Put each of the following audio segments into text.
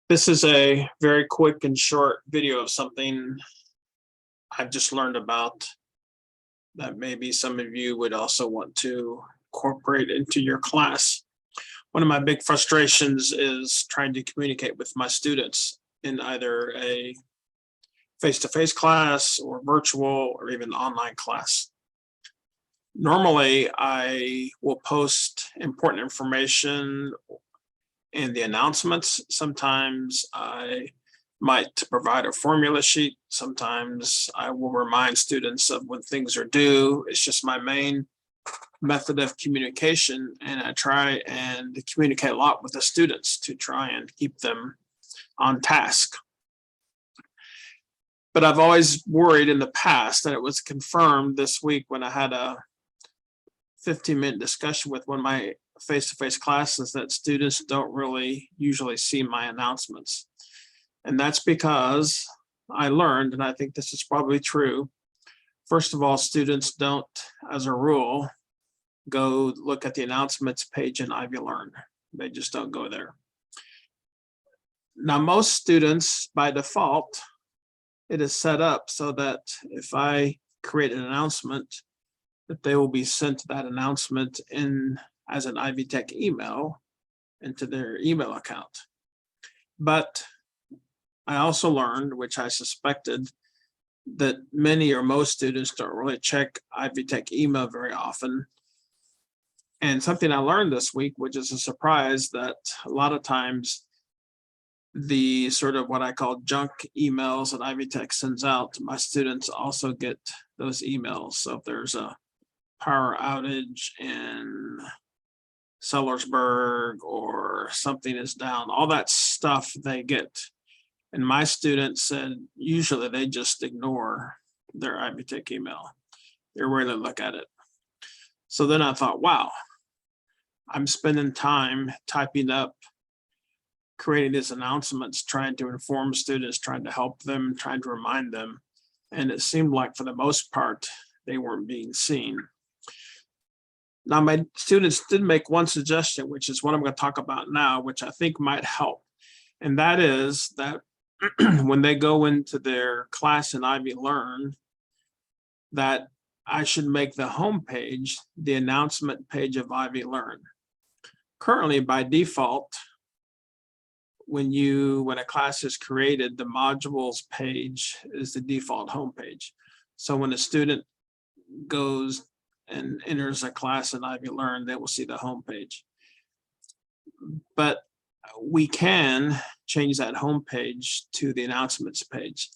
This is a very quick and short video of something I've just learned about that maybe some of you would also want to incorporate into your class. One of my big frustrations is trying to communicate with my students in either a face-to-face class or virtual or even online class. Normally, I will post important information in the announcements. Sometimes I might provide a formula sheet. Sometimes I will remind students of when things are due. It's just my main method of communication, and I try and communicate a lot with the students to try and keep them on task. But I've always worried in the past, and it was confirmed this week when I had a 15-minute discussion with one of my face-to-face classes, that students don't really usually see my announcements. And that's because I learned, and I think this is probably true, first of all, students don't, as a rule, go look at the announcements page in Ivy Learn. They just don't go there. Now, most students, by default, it is set up so that if I create an announcement, that they will be sent that announcement in as an Ivy Tech email into their email account. But I also learned, which I suspected, that many or most students don't really check Ivy Tech email very often. And something I learned this week, which is a surprise, that a lot of times the sort of what I call junk emails that Ivy Tech sends out, my students also get those emails. So if there's a power outage in Sellersburg or something is down, all that stuff they get. And my students said usually they just ignore their Ivy Tech email. They rarely look at it. So then I thought, wow, I'm spending time typing up, creating these announcements, trying to inform students, trying to help them, trying to remind them. And it seemed like for the most part, they weren't being seen. Now, my students did make one suggestion, which is what I'm going to talk about now, which I think might help. And that is that when they go into their class in Ivy Learn, that I should make the homepage the announcement page of Ivy Learn. Currently, by default, when a class is created, the modules page is the default homepage. So when a student goes and enters a class in Ivy Learn, they will see the homepage. But we can change that homepage to the announcements page,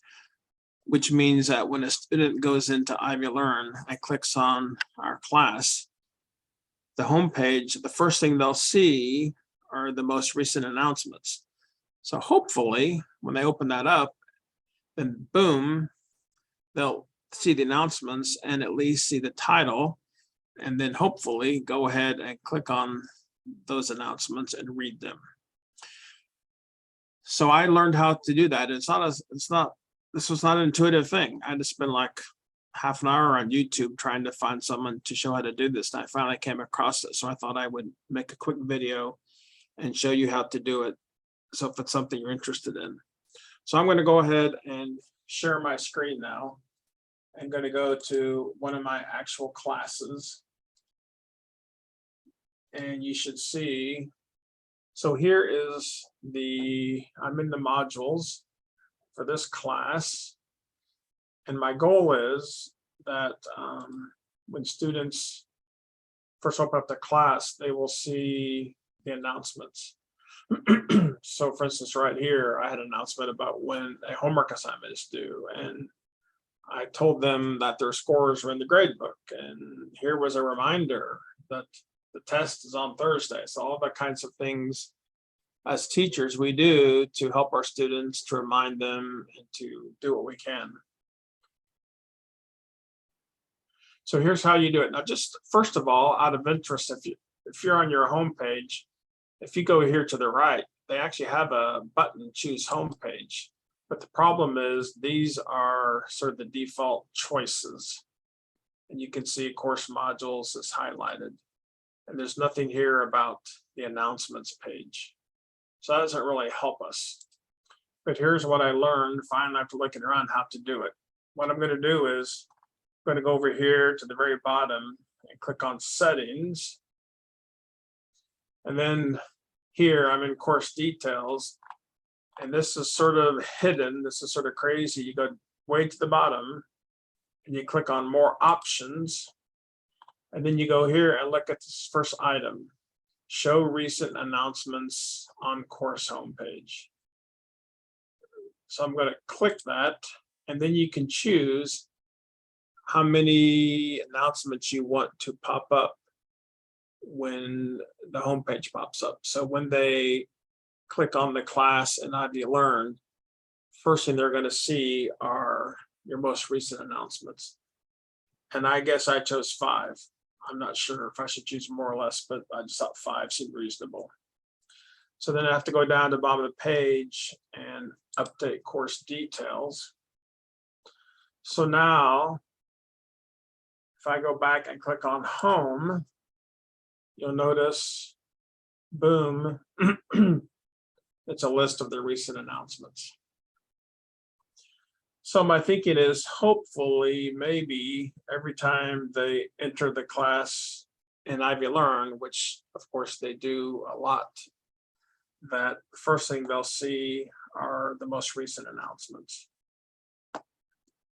which means that when a student goes into Ivy Learn and clicks on our class, the homepage, the first thing they'll see are the most recent announcements. So hopefully, when they open that up, then boom, they'll see the announcements and at least see the title, and then hopefully go ahead and click on those announcements and read them. So I learned how to do that. This was not an intuitive thing. I had to spend like half an hour on YouTube trying to find someone to show how to do this. And I finally came across it. So I thought I would make a quick video and show you how to do it. So if it's something you're interested in. So I'm going to go ahead and share my screen now. I'm going to go to one of my actual classes. And you should see, so here is I'm in the modules for this class. And my goal is that when students first open up the class, they will see the announcements. So for instance, right here, I had an announcement about when a homework assignment is due. And I told them that their scores were in the grade book. And here was a reminder that the test is on Thursday. So all the kinds of things as teachers we do to help our students, to remind them and to do what we can. So here's how you do it. Now, just first of all, out of interest, if you're on your home page, if you go here to the right, they actually have a button, choose home page. But the problem is these are sort of the default choices. And you can see course modules is highlighted. And there's nothing here about the announcements page. So that doesn't really help us. But here's what I learned finally after looking around how to do it. What I'm going to do is I'm going to go over here to the very bottom and click on settings. And then here I'm in course details. And this is sort of hidden. This is sort of crazy. You go way to the bottom and you click on more options. And then you go here and look at this first item, show recent announcements on course homepage. So I'm going to click that, and then you can choose how many announcements you want to pop up when the homepage pops up. So when they click on the class in IvyLearn, first thing they're going to see are your most recent announcements. And I guess I chose 5. I'm not sure if I should choose more or less, but I just thought 5 seemed reasonable. So then I have to go down to the bottom of the page and update course details. So now, if I go back and click on home, you'll notice, boom, it's a list of the recent announcements. So my thinking is hopefully maybe every time they enter the class in IvyLearn, which of course they do a lot, that the first thing they'll see are the most recent announcements.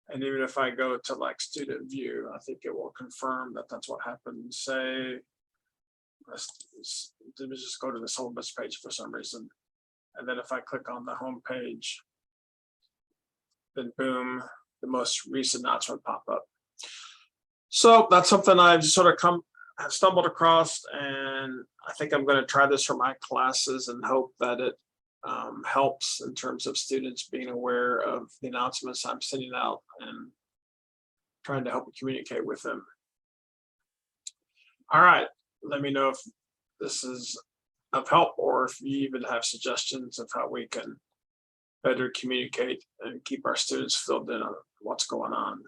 And even if I go to like student view, I think it will confirm that that's what happened. Say, let me just go to the syllabus page for some reason. And then if I click on the home page, then boom, the most recent announcement pop up. So that's something I've sort of stumbled across, and I think I'm going to try this for my classes and hope that it helps in terms of students being aware of the announcements I'm sending out and trying to help communicate with them. All right, let me know if this is of help or if you even have suggestions of how we can better communicate and keep our students filled in on what's going on.